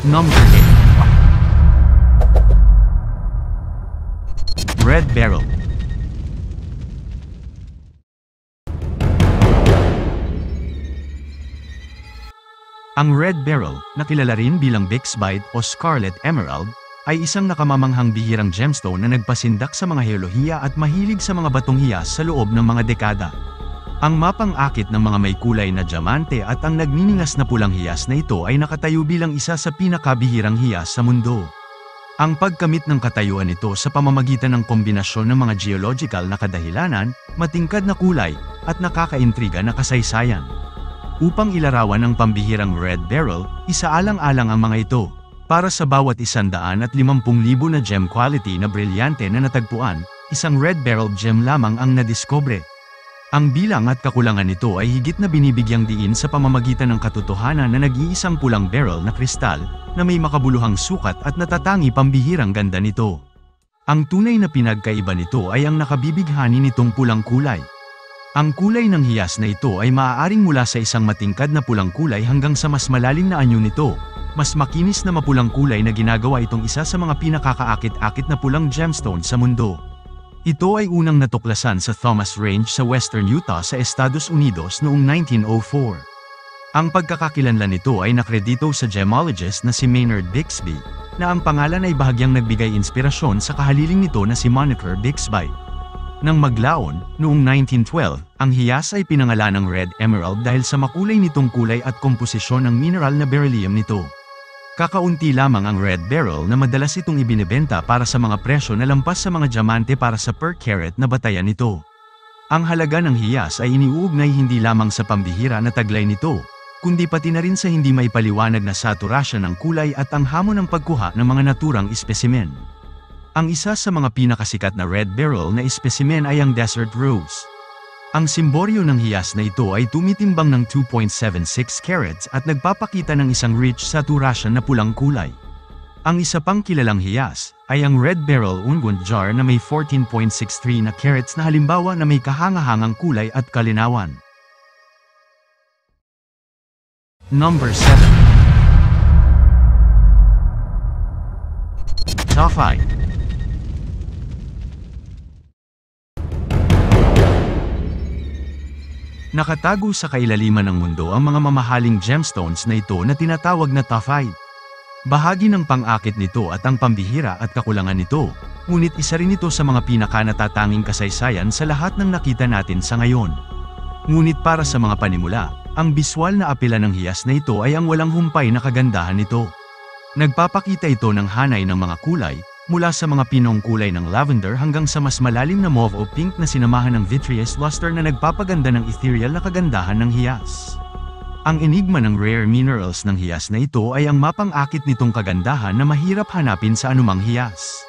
Number 8. Red Beryl. Ang Red Beryl, na kilala rin bilang Bixbyte o Scarlet Emerald, ay isang nakamamanghang bihirang gemstone na nagpasindak sa mga heolohiya at mahilig sa mga batong hiyas sa loob ng mga dekada. Ang mapang-akit ng mga may kulay na diamante at ang nagniningas na pulang hiyas na ito ay nakatayo bilang isa sa pinakabihirang hiyas sa mundo. Ang pagkamit ng katayuan nito sa pamamagitan ng kombinasyon ng mga geological na kadahilanan, matingkad na kulay, at nakakaintriga na kasaysayan. Upang ilarawan ang pambihirang Red Beryl, isaalang-alang ang mga ito. Para sa bawat 150,000 na gem quality na brilyante na natagpuan, isang Red Beryl gem lamang ang nadiskubre. Ang bilang at kakulangan nito ay higit na binibigyang diin sa pamamagitan ng katotohanan na nag-iisang pulang beryl na kristal, na may makabuluhang sukat at natatangi pambihirang ganda nito. Ang tunay na pinagkaiba nito ay ang nakabibighani nitong pulang kulay. Ang kulay ng hiyas na ito ay maaaring mula sa isang matingkad na pulang kulay hanggang sa mas malalim na anyo nito, mas makinis na mapulang kulay na ginagawa itong isa sa mga pinakakaakit-akit na pulang gemstone sa mundo. Ito ay unang natuklasan sa Thomas Range sa Western Utah sa Estados Unidos noong 1904. Ang pagkakakilanlan nito ay nakredito sa gemologist na si Maynard Bixby, na ang pangalan ay bahagyang nagbigay inspirasyon sa kahaliling nito na si moniker Bixbyte. Nang maglaon, noong 1912, ang hiyas ay pinangalan ng Red Emerald dahil sa makulay nitong kulay at komposisyon ng mineral na beryllium nito. Kakaunti lamang ang Red Beryl na madalas itong ibinebenta para sa mga presyo na lampas sa mga diamante para sa per carat na batayan nito. Ang halaga ng hiyas ay iniuugnay hindi lamang sa pambihira na taglay nito, kundi pati na rin sa hindi maipaliwanag na saturasyon ng kulay at ang hamon ng pagkuha ng mga naturang espesimen. Ang isa sa mga pinakasikat na Red Beryl na espesimen ay ang Desert Rose. Ang simboryo ng hiyas na ito ay tumitimbang ng 2.76 carats at nagpapakita ng isang rich saturation na pulang kulay. Ang isa pang kilalang hiyas ay ang Red Beryl Ungguent Jar na may 14.63 na carats na halimbawa na may kahangahangang kulay at kalinawan. Number 7. Tophyte. Nakatago sa kailaliman ng mundo ang mga mamahaling gemstones na ito na tinatawag na tophyte. Bahagi ng pang-akit nito at ang pambihira at kakulangan nito, ngunit isa rin ito sa mga pinakanatatanging kasaysayan sa lahat ng nakita natin sa ngayon. Ngunit para sa mga panimula, ang biswal na apela ng hiyas na ito ay ang walang humpay na kagandahan nito. Nagpapakita ito ng hanay ng mga kulay, mula sa mga pinong kulay ng lavender hanggang sa mas malalim na mauve o pink na sinamahan ng vitreous luster na nagpapaganda ng ethereal na kagandahan ng hiyas. Ang enigma ng rare minerals ng hiyas na ito ay ang mapang-akit nitong kagandahan na mahirap hanapin sa anumang hiyas.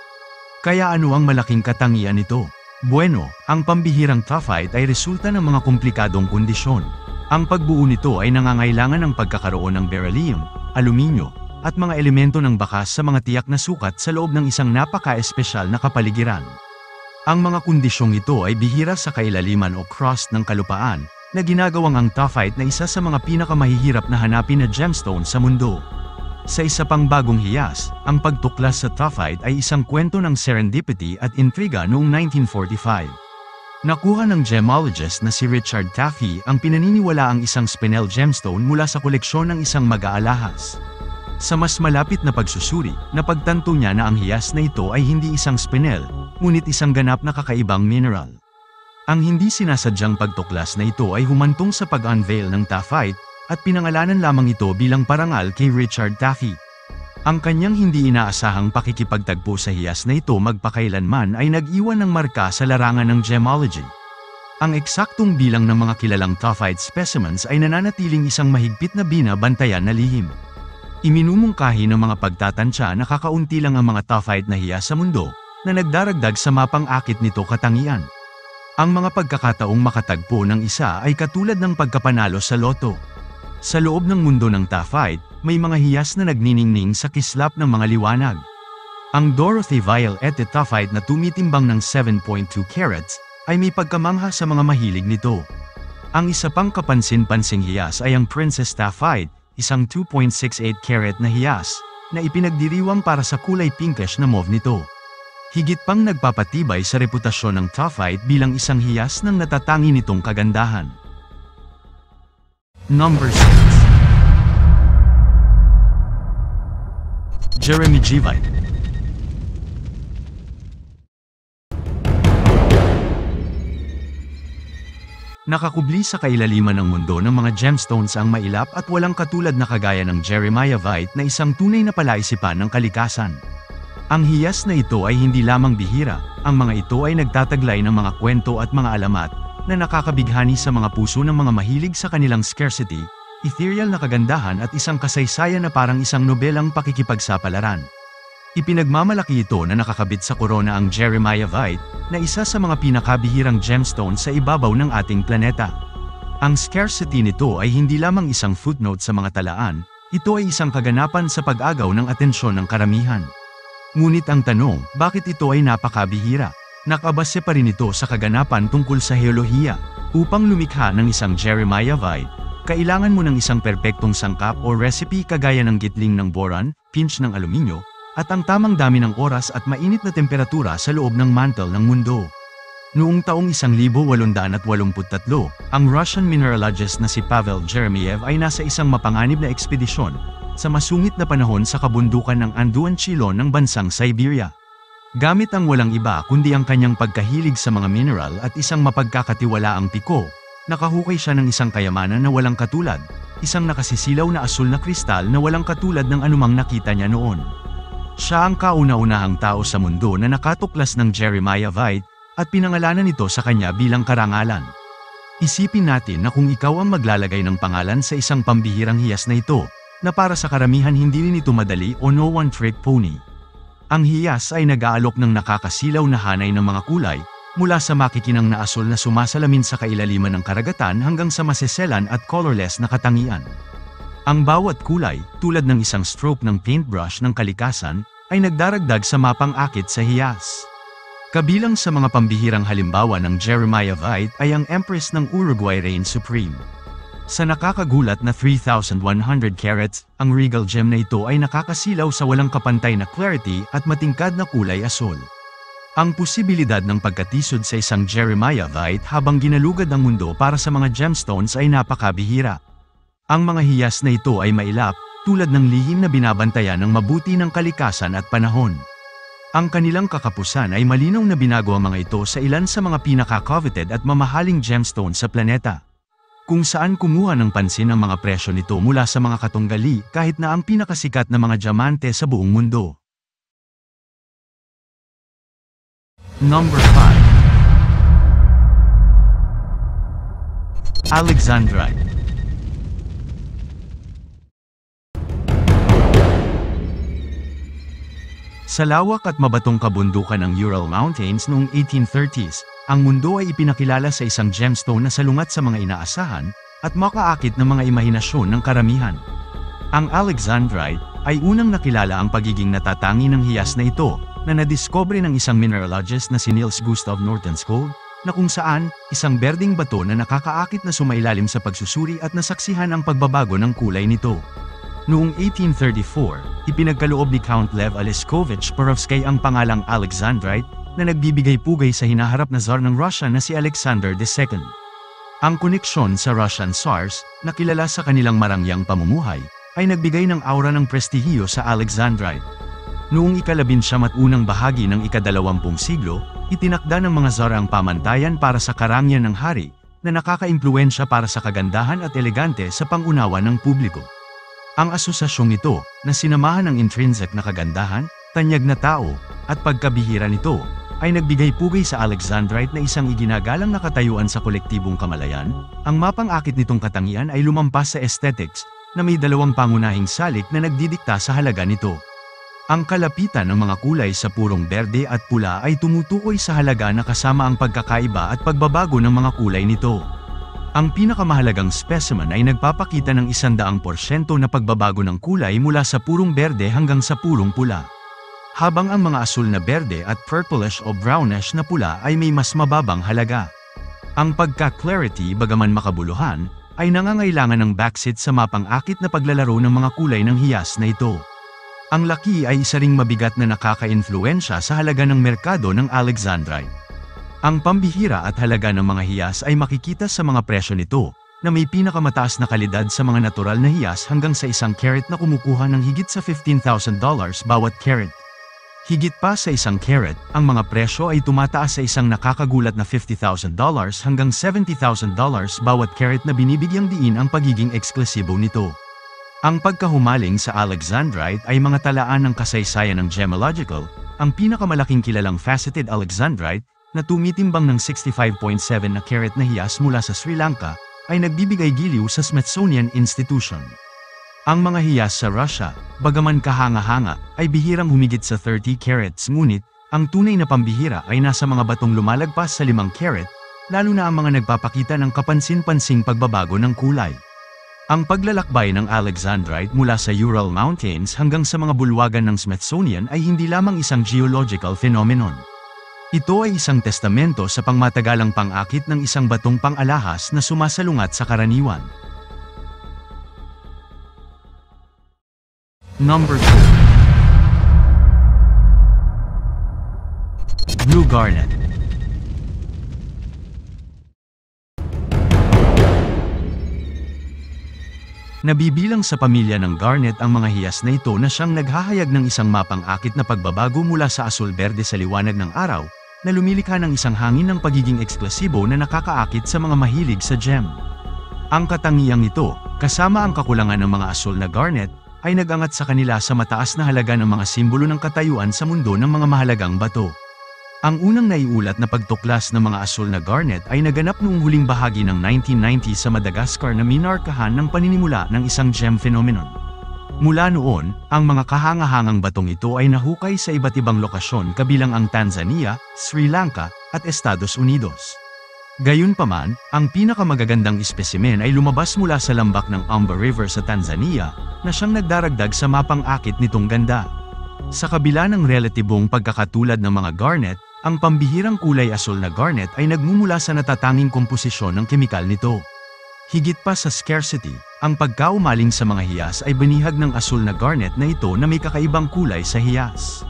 Kaya ano ang malaking katangian nito? Bueno, ang pambihirang tophyte ay resulta ng mga komplikadong kondisyon. Ang pagbuo nito ay nangangailangan ng pagkakaroon ng beryllium, aluminyo, at mga elemento ng bakas sa mga tiyak na sukat sa loob ng isang napaka-espesyal na kapaligiran. Ang mga kondisyong ito ay bihira sa kailaliman o crust ng kalupaan, na ginagawang ang tophyte na isa sa mga pinakamahihirap na hanapin na gemstone sa mundo. Sa isa pang bagong hiyas, ang pagtuklas sa tophyte ay isang kwento ng serendipity at intriga noong 1945. Nakuha ng gemologist na si Richard Taffy ang pinaniniwalaang isang spinel gemstone mula sa koleksyon ng isang mag-aalahas. Sa mas malapit na pagsusuri, napagtanto niya na ang hiyas na ito ay hindi isang spinel, ngunit isang ganap na kakaibang mineral. Ang hindi sinasadyang pagtuklas na ito ay humantong sa pag-unveil ng tophyte, at pinangalanan lamang ito bilang parangal kay Richard Taffy. Ang kanyang hindi inaasahang pakikipagtagpo sa hiyas na ito magpakailanman ay nag-iwan ng marka sa larangan ng gemology. Ang eksaktong bilang ng mga kilalang tophyte specimens ay nananatiling isang mahigpit na binabantayan na lihim. Iminumungkahi ng mga pagtatansya na kakaunti lang ang mga tophyte na hiyas sa mundo, na nagdaragdag sa mapang-akit nito katangian. Ang mga pagkakataong makatagpo ng isa ay katulad ng pagkapanalo sa loto. Sa loob ng mundo ng tophyte, may mga hiyas na nagniningning sa kislap ng mga liwanag. Ang Dorothy Violette tophyte na tumitimbang ng 7.2 carats, ay may pagkamangha sa mga mahilig nito. Ang isa pang kapansin-pansing hiyas ay ang Princess Tophyte, isang 2.68 carat na hiyas, na ipinagdiriwang para sa kulay pinkish na mauve nito. Higit pang nagpapatibay sa reputasyon ng Toph bilang isang hiyas ng natatangi nitong kagandahan. Number 6. Jeremy Givite. Nakakubli sa kailaliman ng mundo ng mga gemstones ang mailap at walang katulad na kagaya ng Jeremiah Vite na isang tunay na palaisipan ng kalikasan. Ang hiyas na ito ay hindi lamang bihira, ang mga ito ay nagtataglay ng mga kwento at mga alamat na nakakabighani sa mga puso ng mga mahilig sa kanilang scarcity, ethereal na kagandahan at isang kasaysayan na parang isang nobelang pakikipagsapalaran. Ipinagmamalaki ito na nakakabit sa korona ang Jeremiah Vite, na isa sa mga pinakabihirang gemstone sa ibabaw ng ating planeta. Ang scarcity nito ay hindi lamang isang footnote sa mga talaan, ito ay isang kaganapan sa pag-agaw ng atensyon ng karamihan. Ngunit ang tanong, bakit ito ay napakabihira? Nakabase pa rin ito sa kaganapan tungkol sa heolohiya. Upang lumikha ng isang Jeremiah Vite, kailangan mo ng isang perpektong sangkap o recipe kagaya ng gitling ng boron, pinch ng aluminyo, at ang tamang dami ng oras at mainit na temperatura sa loob ng mantle ng mundo. Noong taong 1883, ang Russian mineralogist na si Pavel Jeremiev ay nasa isang mapanganib na ekspedisyon sa masungit na panahon sa kabundukan ng Anduan Chilon ng bansang Siberia. Gamit ang walang iba kundi ang kanyang pagkahilig sa mga mineral at isang mapagkakatiwalaang piko, nakahukay siya ng isang kayamanan na walang katulad, isang nakasisilaw na asul na kristal na walang katulad ng anumang nakita niya noon. Siya ang kauna-unahang tao sa mundo na nakatuklas ng Jeremiah Vite at pinangalanan ito sa kanya bilang karangalan. Isipin natin na kung ikaw ang maglalagay ng pangalan sa isang pambihirang hiyas na ito, na para sa karamihan hindi rin ito madali o no one trick pony. Ang hiyas ay nag-aalok ng nakakasilaw na hanay ng mga kulay, mula sa makikinang na asul na sumasalamin sa kailaliman ng karagatan hanggang sa maseselan at colorless na katangian. Ang bawat kulay, tulad ng isang stroke ng paintbrush ng kalikasan, ay nagdaragdag sa mapang akit sa hiyas. Kabilang sa mga pambihirang halimbawa ng Jeremiah Vite ay ang Empress ng Uruguay Reign Supreme. Sa nakakagulat na 3,100 carats, ang regal gem na ito ay nakakasilaw sa walang kapantay na clarity at matingkad na kulay asul. Ang posibilidad ng pagkatisod sa isang Jeremiah Vite habang ginalugad ang mundo para sa mga gemstones ay napakabihira. Ang mga hiyas na ito ay mailap, tulad ng lihim na binabantayan ng mabuti ng kalikasan at panahon. Ang kanilang kakapusan ay malinaw na binago ang mga ito sa ilan sa mga pinaka-coveted at mamahaling gemstones sa planeta. Kung saan kumuha ng pansin ang mga presyo nito mula sa mga katunggali kahit na ang pinakasikat na mga diamante sa buong mundo. Number 5. Alexandrite. Sa lawak at mabatong kabundukan ng Ural Mountains noong 1830s, ang mundo ay ipinakilala sa isang gemstone na salungat sa mga inaasahan at makaakit ng mga imahinasyon ng karamihan. Ang Alexandrite ay unang nakilala ang pagiging natatangi ng hiyas na ito na nadiskubre ng isang mineralogist na si Niels Gustav Nordenskjöld, na kung saan isang berdeng bato na nakakaakit na sumailalim sa pagsusuri at nasaksihan ang pagbabago ng kulay nito. Noong 1834, ipinagkaloob ni Count Lev Aleskovich Perovsky ang pangalang Alexandrite na nagbibigay pugay sa hinaharap na Tsar ng Russia na si Alexander II. Ang koneksyon sa Russian Tsars, na kilala sa kanilang marangyang pamumuhay, ay nagbigay ng aura ng prestihiyo sa Alexandrite. Noong ika-19 bahagi ng ika-20 siglo, itinakda ng mga Tsar ang pamantayan para sa karangyaan ng hari, na nakakaimpluwensya para sa kagandahan at elegante sa pangunawa ng publiko. Ang asosasyong ito, na sinamahan ng intrinsic na kagandahan, tanyag na tao, at pagkabihira nito, ay nagbigay pugay sa Alexandrite na isang iginagalang na katayuan sa kolektibong kamalayan. Ang mapang-akit nitong katangian ay lumampas sa aesthetics, na may dalawang pangunahing salik na nagdidikta sa halaga nito. Ang kalapitan ng mga kulay sa purong berde at pula ay tumutukoy sa halaga na kasama ang pagkakaiba at pagbabago ng mga kulay nito. Ang pinakamahalagang specimen ay nagpapakita ng 100% na pagbabago ng kulay mula sa purong berde hanggang sa purong pula. Habang ang mga asul na berde at purplish o brownish na pula ay may mas mababang halaga. Ang pagka-clarity, bagaman makabuluhan, ay nangangailangan ng backseat sa mapang-akit na paglalaro ng mga kulay ng hiyas na ito. Ang laki ay isa ring mabigat na nakaka-influensya sa halaga ng merkado ng Alexandrite. Ang pambihira at halaga ng mga hiyas ay makikita sa mga presyo nito, na may pinakamataas na kalidad sa mga natural na hiyas hanggang sa 1 carat na kumukuha ng higit sa $15,000 bawat carat. Higit pa sa 1 carat, ang mga presyo ay tumataas sa isang nakakagulat na $50,000 hanggang $70,000 bawat carat na binibigyang diin ang pagiging eksklusibo nito. Ang pagkahumaling sa Alexandrite ay mga talaan ng kasaysayan ng gemological, ang pinakamalaking kilalang faceted Alexandrite, na tumitimbang ng 65.7 na carat na hiyas mula sa Sri Lanka, ay nagbibigay giliw sa Smithsonian Institution. Ang mga hiyas sa Russia, bagaman kahanga-hanga, ay bihirang humigit sa 30 carats, ngunit, ang tunay na pambihira ay nasa mga batong lumalagpas sa 5 carat, lalo na ang mga nagpapakita ng kapansin-pansing pagbabago ng kulay. Ang paglalakbay ng Alexandrite mula sa Ural Mountains hanggang sa mga bulwagan ng Smithsonian ay hindi lamang isang geological phenomenon. Ito ay isang testamento sa pangmatagalang pang-akit ng isang batong pang-alahas na sumasalungat sa karaniwan. Number 2. Blue Garnet. Nabibilang sa pamilya ng garnet ang mga hiyas na ito na siyang naghahayag ng isang mapang-akit na pagbabago mula sa asul-berde sa liwanag ng araw, na lumilikha ng isang hangin ng pagiging eksklusibo na nakakaakit sa mga mahilig sa gem. Ang katangiang ito, kasama ang kakulangan ng mga asul na garnet, ay nag-angat sa kanila sa mataas na halaga ng mga simbolo ng katayuan sa mundo ng mga mahalagang bato. Ang unang naiulat na pagtuklas ng mga asul na garnet ay naganap noong huling bahagi ng 1990 sa Madagascar na minarkahan ng paninimula ng isang gem phenomenon. Mula noon, ang mga kahanga-hangang batong ito ay nahukay sa iba't ibang lokasyon kabilang ang Tanzania, Sri Lanka, at Estados Unidos. Gayunpaman, ang pinakamagagandang espesimen ay lumabas mula sa lambak ng Amba River sa Tanzania, na siyang nagdaragdag sa mapang-akit nitong ganda. Sa kabila ng relatibong pagkakatulad ng mga garnet, ang pambihirang kulay asul na garnet ay nagmumula sa natatanging komposisyon ng kemikal nito. Higit pa sa scarcity, ang pagkaumaling sa mga hiyas ay binihag ng asul na garnet na ito na may kakaibang kulay sa hiyas.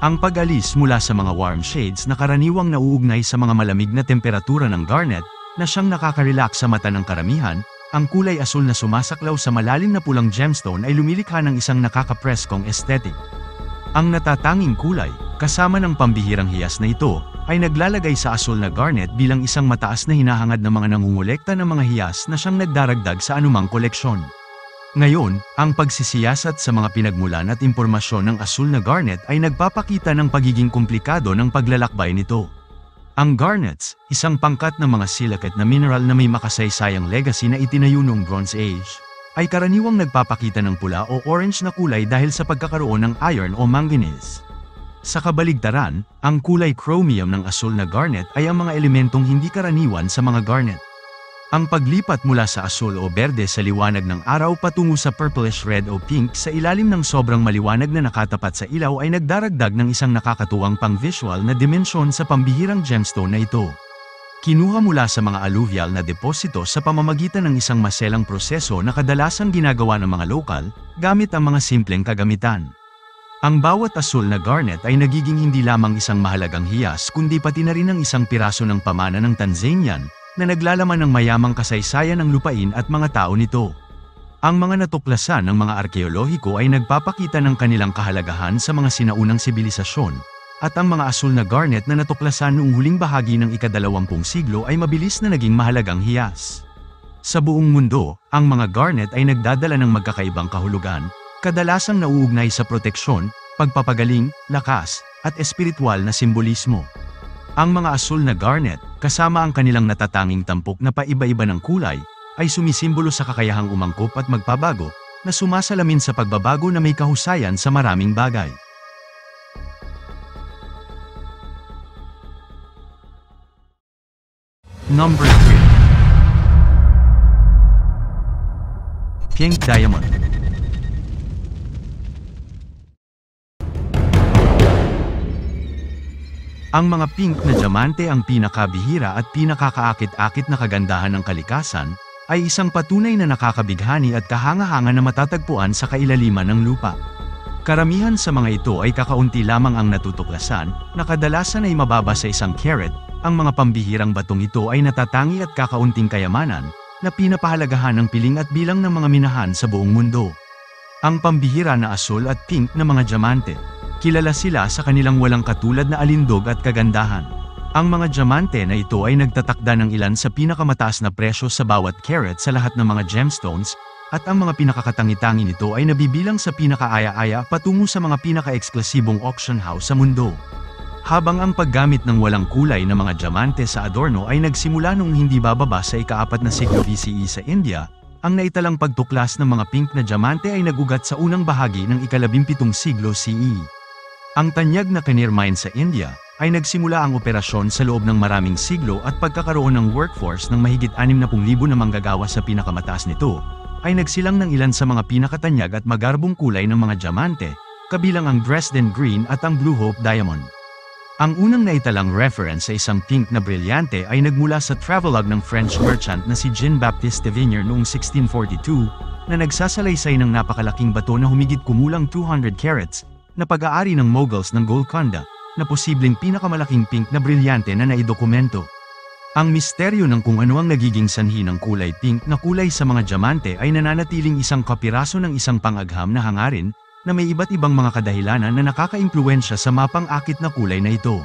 Ang pag-alis mula sa mga warm shades na karaniwang nauugnay sa mga malamig na temperatura ng garnet, na siyang nakaka-relax sa mata ng karamihan, ang kulay asul na sumasaklaw sa malalim na pulang gemstone ay lumilikha ng isang nakakapreskong aesthetic. Ang natatanging kulay, kasama ng pambihirang hiyas na ito, ay naglalagay sa asul na garnet bilang isang mataas na hinahangad ng mga nangungulekta ng mga hiyas na siyang nagdaragdag sa anumang koleksyon. Ngayon, ang pagsisiyasat sa mga pinagmulan at impormasyon ng asul na garnet ay nagpapakita ng pagiging komplikado ng paglalakbay nito. Ang garnets, isang pangkat ng mga silicate na mineral na may makasaysayang legacy na itinayo noong Bronze Age, ay karaniwang nagpapakita ng pula o orange na kulay dahil sa pagkakaroon ng iron o manganese. Sa kabaligtaran, ang kulay chromium ng asul na garnet ay ang mga elementong hindi karaniwan sa mga garnet. Ang paglipat mula sa asul o berde sa liwanag ng araw patungo sa purplish red o pink sa ilalim ng sobrang maliwanag na nakatapat sa ilaw ay nagdaragdag ng isang nakakatuwang pang-visual na dimensyon sa pambihirang gemstone na ito. Kinuha mula sa mga alluvial na deposito sa pamamagitan ng isang maselang proseso na kadalasang ginagawa ng mga lokal, gamit ang mga simpleng kagamitan. Ang bawat asul na garnet ay nagiging hindi lamang isang mahalagang hiyas kundi pati na rin ang isang piraso ng pamana ng Tanzanian, na naglalaman ng mayamang kasaysayan ng lupain at mga tao nito. Ang mga natuklasan ng mga arkeolohiko ay nagpapakita ng kanilang kahalagahan sa mga sinaunang sibilisasyon, at ang mga asul na garnet na natuklasan noong huling bahagi ng ika-20 siglo ay mabilis na naging mahalagang hiyas. Sa buong mundo, ang mga garnet ay nagdadala ng magkakaibang kahulugan, kadalasang nauugnay sa proteksyon, pagpapagaling, lakas, at espiritual na simbolismo. Ang mga asul na garnet, kasama ang kanilang natatanging tampok na paiba-iba ng kulay, ay sumisimbolo sa kakayahang umangkop at magpabago, na sumasalamin sa pagbabago na may kahusayan sa maraming bagay. Number 3. Pink Diamond. Ang mga pink na diamante ang pinakabihira at pinakakaakit-akit na kagandahan ng kalikasan, ay isang patunay na nakakabighani at kahanga-hanga na matatagpuan sa kailaliman ng lupa. Karamihan sa mga ito ay kakaunti lamang ang natutuklasan, na kadalasan ay mababa sa 1 carat. Ang mga pambihirang batong ito ay natatangi at kakaunting kayamanan, na pinapahalagahan ng piling at bilang ng mga minahan sa buong mundo. Ang pambihira na asul at pink na mga diamante. Kilala sila sa kanilang walang katulad na alindog at kagandahan. Ang mga diamante na ito ay nagtatakda ng ilan sa pinakamataas na presyo sa bawat carat sa lahat ng mga gemstones, at ang mga pinakakatangi-tangi nito ay nabibilang sa pinakaaya-aya patungo sa mga pinaka-eksklusibong auction house sa mundo. Habang ang paggamit ng walang kulay na mga diamante sa adorno ay nagsimula noong hindi bababa sa ika-4 na siglo BCE sa India, ang naitalang pagtuklas ng mga pink na diamante ay nagugat sa unang bahagi ng ika-17 siglo CE. Ang tanyag na Kanir mine sa India ay nagsimula ang operasyon sa loob ng maraming siglo at pagkakaroon ng workforce ng mahigit 60,000 na manggagawa sa pinakamataas nito, ay nagsilang ng ilan sa mga pinakatanyag at magarbong kulay ng mga diamante, kabilang ang Dresden Green at ang Blue Hope Diamond. Ang unang naitalang reference sa isang pink na brilyante ay nagmula sa travelogue ng French merchant na si Jean-Baptiste de Vigner noong 1642, na nagsasalaysay ng napakalaking bato na humigit kumulang 200 carats, na pag-aari ng Mughals ng Golconda, na posibleng pinakamalaking pink na brilyante na naidokumento. Ang misteryo ng kung ano ang nagiging sanhi ng kulay pink na kulay sa mga diamante ay nananatiling isang kapiraso ng isang pangagham na hangarin, na may iba't ibang mga kadahilanan na nakakaimpluwensya sa mapang-akit na kulay na ito.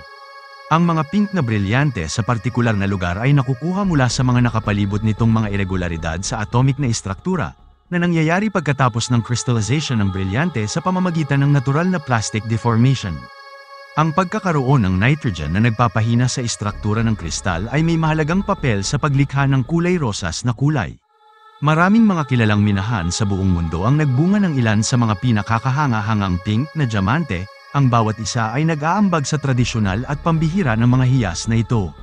Ang mga pink na brilyante sa partikular na lugar ay nakukuha mula sa mga nakapalibot nitong mga irregularidad sa atomic na istruktura, na nangyayari pagkatapos ng crystallization ng brilyante sa pamamagitan ng natural na plastic deformation. Ang pagkakaroon ng nitrogen na nagpapahina sa istruktura ng kristal ay may mahalagang papel sa paglikha ng kulay rosas na kulay. Maraming mga kilalang minahan sa buong mundo ang nagbunga ng ilan sa mga pinakakahanga-hangang pink na diamante, ang bawat isa ay nag-aambag sa tradisyonal at pambihira ng mga hiyas na ito.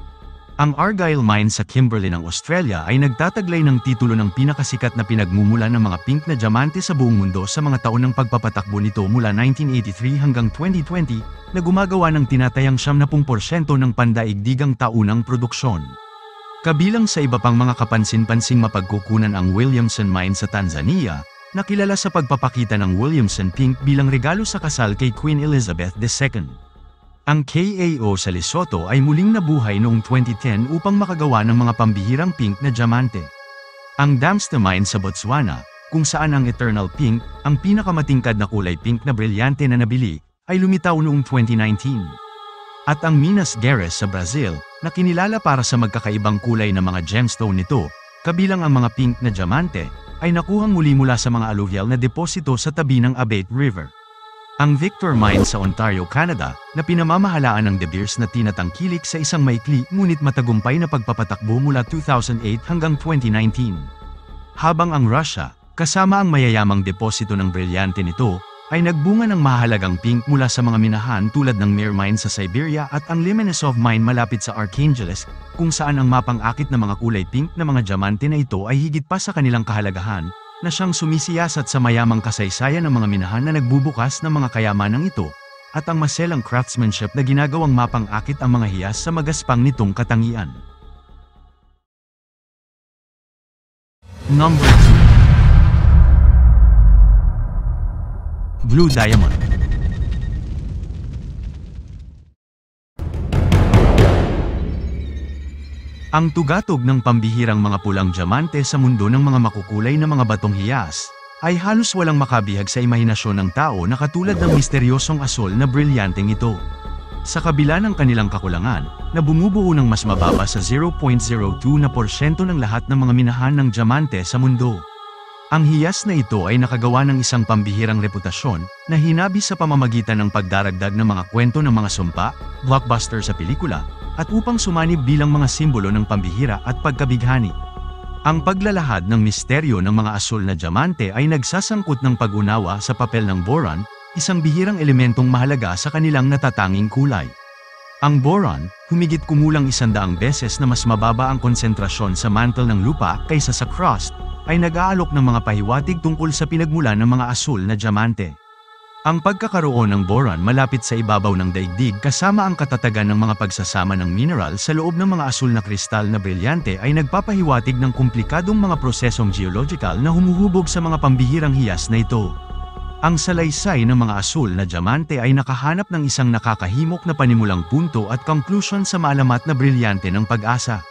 Ang Argyle Mine sa Kimberley ng Australia ay nagtataglay ng titulo ng pinakasikat na pinagmumula ng mga pink na diamante sa buong mundo sa mga taon ng pagpapatakbo nito mula 1983 hanggang 2020, na gumagawa ng tinatayang 70% ng pandaigdigang taunang produksyon. Kabilang sa iba pang mga kapansin-pansing mapagkukunan ang Williamson Mine sa Tanzania, na kilala sa pagpapakita ng Williamson Pink bilang regalo sa kasal kay Queen Elizabeth II. Ang KAO sa Lesotho ay muling nabuhay noong 2010 upang makagawa ng mga pambihirang pink na diamante. Ang Damsta Mine sa Botswana, kung saan ang Eternal Pink, ang pinakamatingkad na kulay pink na brilyante na nabili, ay lumitaw noong 2019. At ang Minas Gerais sa Brazil, na kinilala para sa magkakaibang kulay na mga gemstone nito, kabilang ang mga pink na diamante, ay nakuhang muli mula sa mga alluvial na deposito sa tabi ng Abate River. Ang Victor Mine sa Ontario, Canada, na pinamamahalaan ng De Beers na tinatangkilik sa isang maikli ngunit matagumpay na pagpapatakbo mula 2008 hanggang 2019. Habang ang Russia, kasama ang mayayamang deposito ng brilyante nito, ay nagbunga ng mahalagang pink mula sa mga minahan tulad ng Mir Mine sa Siberia at ang Limenesov Mine malapit sa Archangelsk, kung saan ang mapang-akit na mga kulay pink na mga diamante na ito ay higit pa sa kanilang kahalagahan, na siyang sumisiyasat sa mayamang kasaysayan ng mga minahan na nagbubukas ng mga kayamanang ito, at ang maselang craftsmanship na ginagawang mapang-akit ang mga hiyas sa magaspang nitong katangian. Number 2. Blue Diamond. Ang tugatog ng pambihirang mga pulang diamante sa mundo ng mga makukulay na mga batong hiyas, ay halos walang makabihag sa imahinasyon ng tao na katulad ng misteryosong asul na brilyanteng ito. Sa kabila ng kanilang kakulangan, na bumubuo ng mas mababa sa 0.02% ng lahat ng mga minahan ng diamante sa mundo. Ang hiyas na ito ay nakagawa ng isang pambihirang reputasyon, na hinabi sa pamamagitan ng pagdaragdag ng mga kwento ng mga sumpa, blockbuster sa pelikula, at upang sumanib bilang mga simbolo ng pambihira at pagkabighani. Ang paglalahad ng misteryo ng mga asul na diamante ay nagsasangkot ng pag-unawa sa papel ng boron, isang bihirang elementong mahalaga sa kanilang natatanging kulay. Ang boron, humigit kumulang 100 beses na mas mababa ang konsentrasyon sa mantle ng lupa kaysa sa crust, ay nag-aalok ng mga pahiwatig tungkol sa pinagmulan ng mga asul na diamante. Ang pagkakaroon ng boron malapit sa ibabaw ng daigdig kasama ang katatagan ng mga pagsasama ng mineral sa loob ng mga asul na kristal na brilyante ay nagpapahiwatig ng komplikadong mga prosesong geological na humuhubog sa mga pambihirang hiyas na ito. Ang salaysay ng mga asul na diamante ay nakahanap ng isang nakakahimok na panimulang punto at conclusion sa maalamat na brilyante ng pag-asa.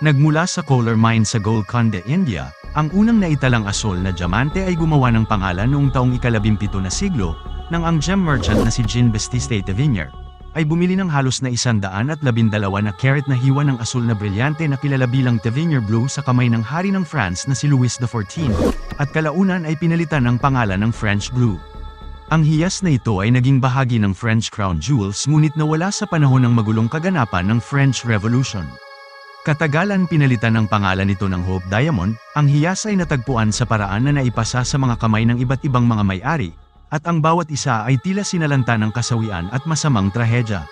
Nagmula sa coal mine sa Golconda, India, ang unang naitalang asul na diamante ay gumawa ng pangalan noong taong ika-17 na siglo, nang ang gem merchant na si Jean Baptiste Tavernier ay bumili ng halos na 112 na carat na hiwa ng asul na brilyante na kilala bilang Tavernier Blue sa kamay ng hari ng France na si Louis XIV, at kalaunan ay pinalitan ng pangalan ng French Blue. Ang hiyas na ito ay naging bahagi ng French Crown Jewels ngunit nawala sa panahon ng magulong kaganapan ng French Revolution. Katagalan pinalitan ng pangalan nito ng Hope Diamond, ang hiyas ay natagpuan sa paraan na naipasa sa mga kamay ng iba't ibang mga may-ari, at ang bawat isa ay tila sinalanta ng kasawian at masamang trahedya.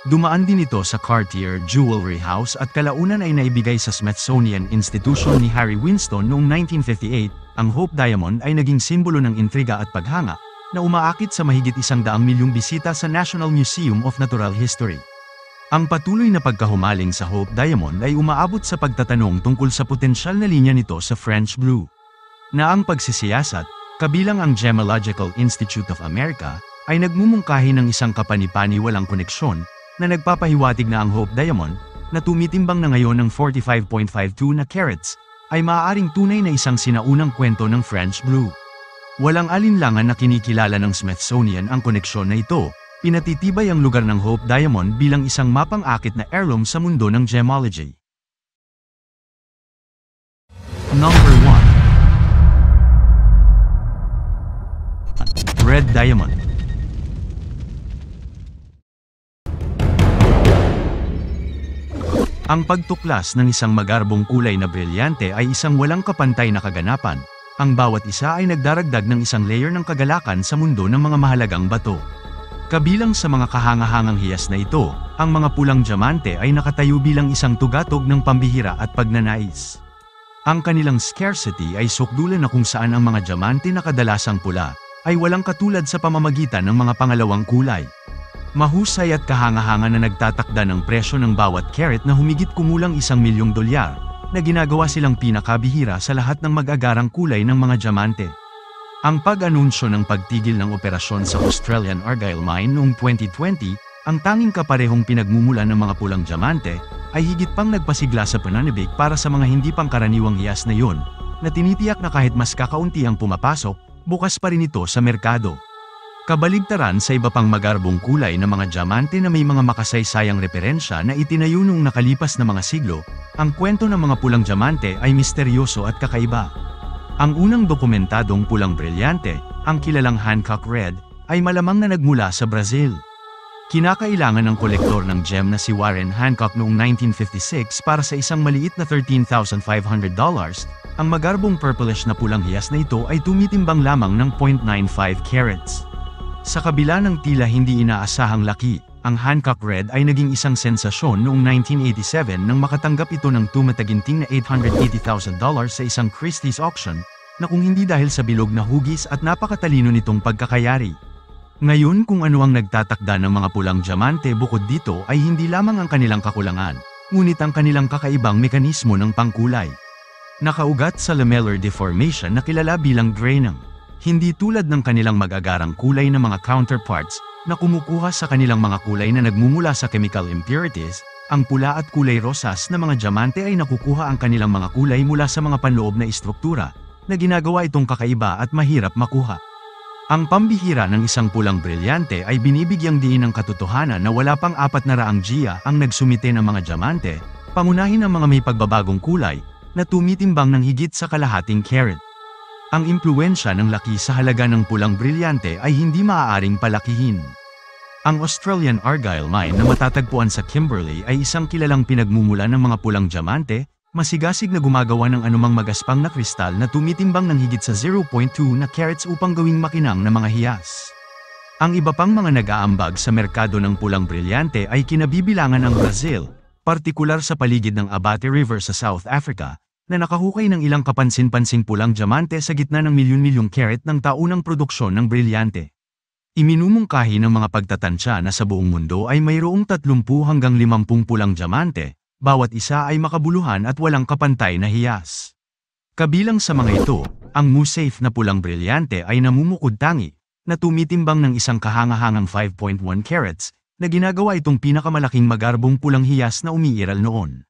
Dumaan din ito sa Cartier Jewelry House at kalaunan ay naibigay sa Smithsonian Institution ni Harry Winston noong 1958, ang Hope Diamond ay naging simbolo ng intriga at paghanga, na umaakit sa mahigit 100 milyong bisita sa National Museum of Natural History. Ang patuloy na pagkahumaling sa Hope Diamond ay umaabot sa pagtatanong tungkol sa potensyal na linya nito sa French Blue. Na ang pagsisiyasat, kabilang ang Gemological Institute of America, ay nagmumungkahi ng isang kapani-pani walang koneksyon, na nagpapahiwatig na ang Hope Diamond, na tumitimbang na ngayon ng 45.52 na carats, ay maaaring tunay na isang sinaunang kwento ng French Blue. Walang alinlangan na kinikilala ng Smithsonian ang koneksyon na ito, pinatitibay ang lugar ng Hope Diamond bilang isang mapang-akit na heirloom sa mundo ng gemology. Number 1. Red Diamond. Ang pagtuklas ng isang magarbong kulay na brilyante ay isang walang kapantay na kaganapan. Ang bawat isa ay nagdaragdag ng isang layer ng kagalakan sa mundo ng mga mahalagang bato. Kabilang sa mga kahangahangang hiyas na ito, ang mga pulang diamante ay nakatayo bilang isang tugatog ng pambihira at pagnanais. Ang kanilang scarcity ay sukdulan na kung saan ang mga diamante na kadalasang pula, ay walang katulad sa pamamagitan ng mga pangalawang kulay. Mahusay at kahanga-hanga na nagtatakda ng presyo ng bawat carat na humigit kumulang $1,000,000, na ginagawa silang pinakabihira sa lahat ng mag-agarang kulay ng mga diamante. Ang pag-anunsyo ng pagtigil ng operasyon sa Australian Argyle Mine noong 2020, ang tanging kaparehong pinagmumulan ng mga pulang diamante, ay higit pang nagpasigla sa pananibik para sa mga hindi pangkaraniwang hiyas na yun, na tinitiyak na kahit mas kakaunti ang pumapasok, bukas pa rin ito sa merkado. Kabaligtaran sa iba pang magarbong kulay na mga diamante na may mga makasaysayang referensya na itinayo noong nakalipas na mga siglo, ang kwento ng mga pulang diamante ay misteryoso at kakaiba. Ang unang dokumentadong pulang brilyante, ang kilalang Hancock Red, ay malamang na nagmula sa Brazil. Kinakailangan ng kolektor ng gem na si Warren Hancock noong 1956 para sa isang maliit na $13,500, ang magarbong purplish na pulang hiyas na ito ay tumitimbang lamang ng 0.95 carats. Sa kabila ng tila hindi inaasahang laki, ang Hancock Red ay naging isang sensasyon noong 1987 nang makatanggap ito ng tumataginting na $880,000 sa isang Christie's auction, na kung hindi dahil sa bilog na hugis at napakatalino nitong pagkakayari. Ngayon kung ano ang nagtatakda ng mga pulang diamante bukod dito ay hindi lamang ang kanilang kakulangan, ngunit ang kanilang kakaibang mekanismo ng pangkulay. Nakaugat sa lamellar deformation na kilala bilang graining. Hindi tulad ng kanilang mag-agarang kulay na mga counterparts, na kumukuha sa kanilang mga kulay na nagmumula sa chemical impurities, ang pula at kulay rosas na mga diamante ay nakukuha ang kanilang mga kulay mula sa mga panloob na istruktura, na ginagawa itong kakaiba at mahirap makuha. Ang pambihira ng isang pulang brilyante ay binibigyang diin ng katotohanan na wala pang 400 giya ang nagsumite ng mga diamante, pangunahin ang mga may pagbabagong kulay, na tumitimbang ng higit sa kalahating carat. Ang impluwensya ng laki sa halaga ng pulang brilyante ay hindi maaaring palakihin. Ang Australian Argyle Mine na matatagpuan sa Kimberley ay isang kilalang pinagmumula ng mga pulang diamante, masigasig na gumagawa ng anumang magaspang na kristal na tumitimbang ng higit sa 0.2 na carats upang gawing makinang na mga hiyas. Ang iba pang mga nag-aambag sa merkado ng pulang brilyante ay kinabibilangan ng Brazil, partikular sa paligid ng Abate River sa South Africa, na nakahukay ng ilang kapansin-pansing pulang diamante sa gitna ng milyon-milyong carat ng taunang produksyon ng brilyante. Iminumungkahi ng mga pagtatansya na sa buong mundo ay mayroong 30 hanggang 50 pulang diamante, bawat isa ay makabuluhan at walang kapantay na hiyas. Kabilang sa mga ito, ang Musafe na pulang brilyante ay namumukod-tangi, na tumitimbang ng isang kahangahangang 5.1 carats, na ginagawa itong pinakamalaking magarbong pulang hiyas na umiiral noon.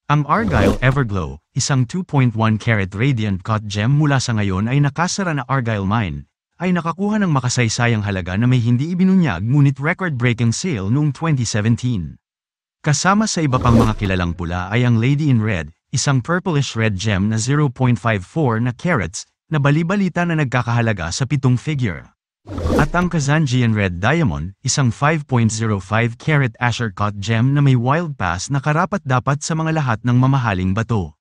Ang Argyle Everglow, isang 2.1 carat radiant cut gem mula sa ngayon ay nakasara na Argyle Mine, ay nakakuha ng makasaysayang halaga na may hindi ibinunyag ngunit record-breaking sale noong 2017. Kasama sa iba pang mga kilalang pula ay ang Lady in Red, isang purplish red gem na 0.54 na carats, na bali-balita na nagkakahalaga sa 7 figure. At ang Kazanjian Red Diamond, isang 5.05 carat Asher cut gem na may wild pass na karapat-dapat sa mga lahat ng mamahaling bato.